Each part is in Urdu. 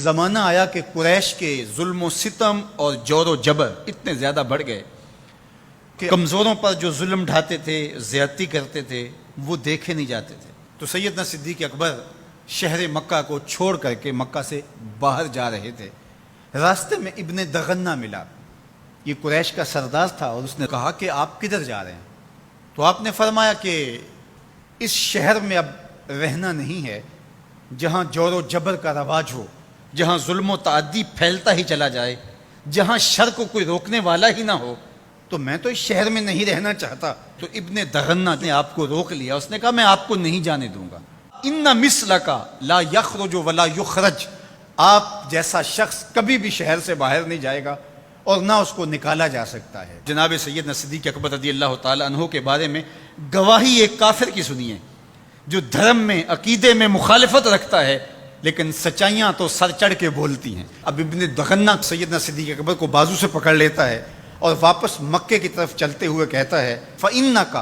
زمانہ آیا کہ قریش کے ظلم و ستم اور جور و جبر اتنے زیادہ بڑھ گئے کہ کمزوروں پر جو ظلم ڈھاتے تھے، زیادتی کرتے تھے، وہ دیکھے نہیں جاتے تھے۔ تو سیدنا صدیق اکبر شہر مکہ کو چھوڑ کر کے مکہ سے باہر جا رہے تھے۔ راستے میں ابن دغنہ ملا، یہ قریش کا سردار تھا، اور اس نے کہا کہ آپ کدھر جا رہے ہیں؟ تو آپ نے فرمایا کہ اس شہر میں اب رہنا نہیں ہے جہاں جور و جبر کا رواج ہو، جہاں ظلم و تعدی پھیلتا ہی چلا جائے، جہاں شر کو کوئی روکنے والا ہی نہ ہو، تو میں تو اس شہر میں نہیں رہنا چاہتا۔ تو ابن دغنہ نے آپ کو روک لیا، اس نے کہا میں آپ کو نہیں جانے دوں گا۔ ان مثلک لا یخرج ولا یخرج، آپ جیسا شخص کبھی بھی شہر سے باہر نہیں جائے گا اور نہ اس کو نکالا جا سکتا ہے۔ جناب سیدنا صدیق اکبر رضی اللہ تعالی عنہ کے بارے میں گواہی ایک کافر کی سنیے جو دھرم میں، عقیدے میں مخالفت رکھتا ہے، لیکن سچائیاں تو سر چڑھ کے بولتی ہیں۔ اب ابن دغنہ سیدنا صدیق اکبر کو بازو سے پکڑ لیتا ہے اور واپس مکے کی طرف چلتے ہوئے کہتا ہے فَإِنَّكَ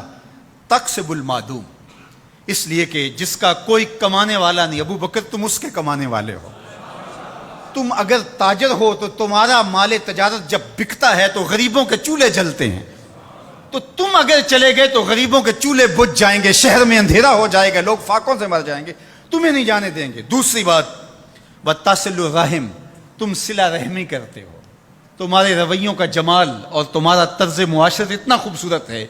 تَكْسِبُ الْمَعْدُومَ، اس لیے کہ جس کا کوئی کمانے والا نہیں، ابو بکر تم اس کے کمانے والے ہو۔ تم اگر تاجر ہو تو تمہارا مال تجارت جب بکتا ہے تو غریبوں کے چولہے جلتے ہیں، تو تم اگر چلے گئے تو غریبوں کے چولہے بجھ جائیں گے، شہر میں اندھیرا ہو جائے گا، لوگ فاقوں سے مر جائیں گے، تمہیں نہیں جانے دیں گے۔ دوسری بات وَتَصِلُ الرَّحِمَ، تم صلہ رحمی کرتے ہو، تمہارے رویوں کا جمال اور تمہارا طرز معاشرت اتنا خوبصورت ہے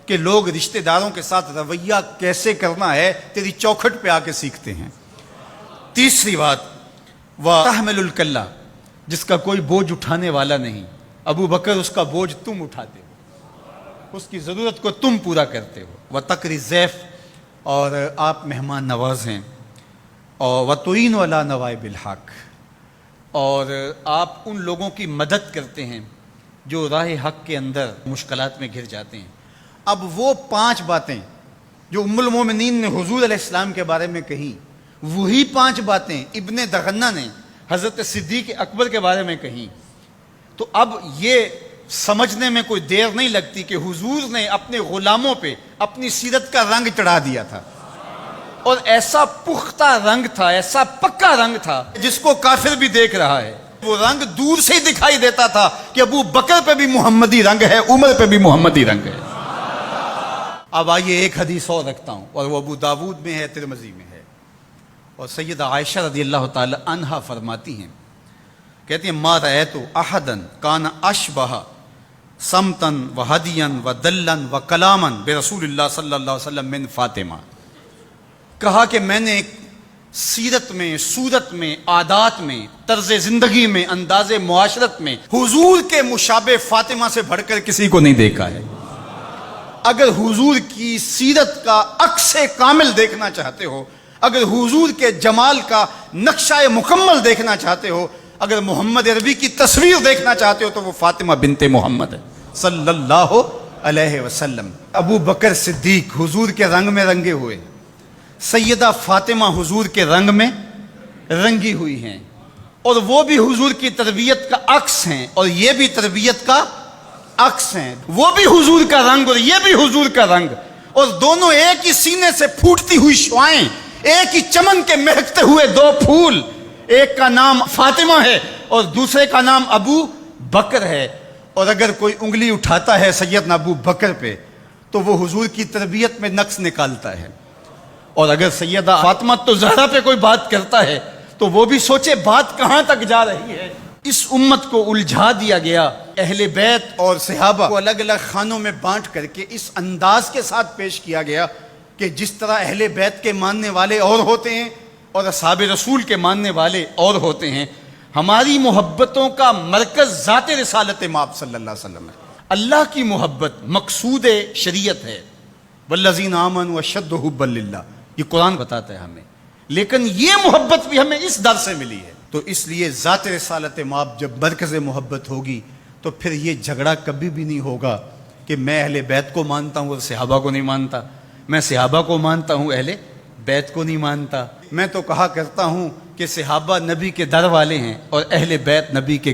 کہ لوگ رشتہ داروں کے ساتھ رویہ کیسے کرنا ہے تیری چوکھٹ پہ آ کے سیکھتے ہیں۔ تیسری بات وَتَحْمِلُ الْكَلَّ، جس کا کوئی بوجھ اٹھانے والا نہیں، ابو بکر اس کا بوجھ تم اٹھاتے ہو، اس کی ضرورت کو تم پورا کرتے ہو۔ وَتَقْرِي الضَّيْفَ، اور آپ مہمان نواز ہیں، اور وَتُعِينُ عَلَى نَوَائِبِ الْحَقِّ، اور آپ ان لوگوں کی مدد کرتے ہیں جو راہ حق کے اندر مشکلات میں گر جاتے ہیں۔ اب وہ 5 باتیں جو ام المومنین نے حضور علیہ السلام کے بارے میں کہیں، وہی 5 باتیں ابن دغنہ نے حضرت صدیق اکبر کے بارے میں کہیں۔ تو اب یہ سمجھنے میں کوئی دیر نہیں لگتی کہ حضور نے اپنے غلاموں پہ اپنی سیرت کا رنگ چڑھا دیا تھا، اور ایسا پختہ رنگ تھا، ایسا پکا رنگ تھا جس کو کافر بھی دیکھ رہا ہے۔ وہ رنگ دور سے ہی دکھائی دیتا تھا کہ ابو بکر پہ بھی محمدی رنگ ہے، عمر پہ بھی محمدی رنگ ہے۔ اب آئیے ایک حدیث اور رکھتا ہوں، اور وہ ابو داود میں ہے، ترمذی میں ہے، اور سیدہ عائشہ رضی اللہ تعالی عنہا فرماتی ہیں، کہتی ہیں ما رأیت احدا کان اشبہ سمتا وہدیا ودلا وکلاما برسول اللہ صلی اللہ علیہ وسلم من فاطمہ، کہا کہ میں نے سیرت میں، صورت میں، عادات میں، طرز زندگی میں، انداز معاشرت میں حضور کے مشابہ فاطمہ سے بڑھ کر کسی کو نہیں دیکھا ہے۔ اگر حضور کی سیرت کا عکس کامل دیکھنا چاہتے ہو، اگر حضور کے جمال کا نقشہ مکمل دیکھنا چاہتے ہو، اگر محمد عربی کی تصویر دیکھنا چاہتے ہو، تو وہ فاطمہ بنت محمد ہے صلی اللہ علیہ وسلم۔ ابو بکر صدیق حضور کے رنگ میں رنگے ہوئے، سیدہ فاطمہ حضور کے رنگ میں رنگی ہوئی ہیں، اور وہ بھی حضور کی تربیت کا عکس ہیں، اور یہ بھی تربیت کا عکس ہیں۔ وہ بھی حضور کا رنگ اور یہ بھی حضور کا رنگ، اور دونوں ایک ہی سینے سے پھوٹتی ہوئی شعائیں، ایک ہی چمن کے مہکتے ہوئے 2 پھول، ایک کا نام فاطمہ ہے اور دوسرے کا نام ابو بکر ہے۔ اور اگر کوئی انگلی اٹھاتا ہے سیدنا ابو بکر پہ تو وہ حضور کی تربیت میں نقص نکالتا ہے، اور اگر سیدہ فاطمہ تو زہرا پہ کوئی بات کرتا ہے تو وہ بھی سوچے بات کہاں تک جا رہی ہے۔ اس امت کو الجھا دیا گیا، اہل بیت اور صحابہ کو الگ الگ خانوں میں بانٹ کر کے اس انداز کے ساتھ پیش کیا گیا کہ جس طرح اہل بیت کے ماننے والے اور ہوتے ہیں اور اصحاب رسول کے ماننے والے اور ہوتے ہیں۔ ہماری محبتوں کا مرکز ذات رسالت مآب صلی اللہ علیہ وسلم ہے۔ اللہ کی محبت مقصود شریعت ہے، والذین آمنوا اشد حبا للہ، یہ قرآن بتاتا ہے ہمیں، لیکن یہ محبت بھی ہمیں اس در سے ملی ہے۔ تو اس لیے ذات رسالت مآب جب مرکز محبت ہوگی تو پھر یہ جھگڑا کبھی بھی نہیں ہوگا کہ میں اہل بیت کو مانتا ہوں اور صحابہ کو نہیں مانتا، میں صحابہ کو مانتا ہوں اہل بیت کو نہیں مانتا۔ میں تو کہا کرتا ہوں کہ صحابہ نبی کے در والے ہیں اور اہل بیت نبی کے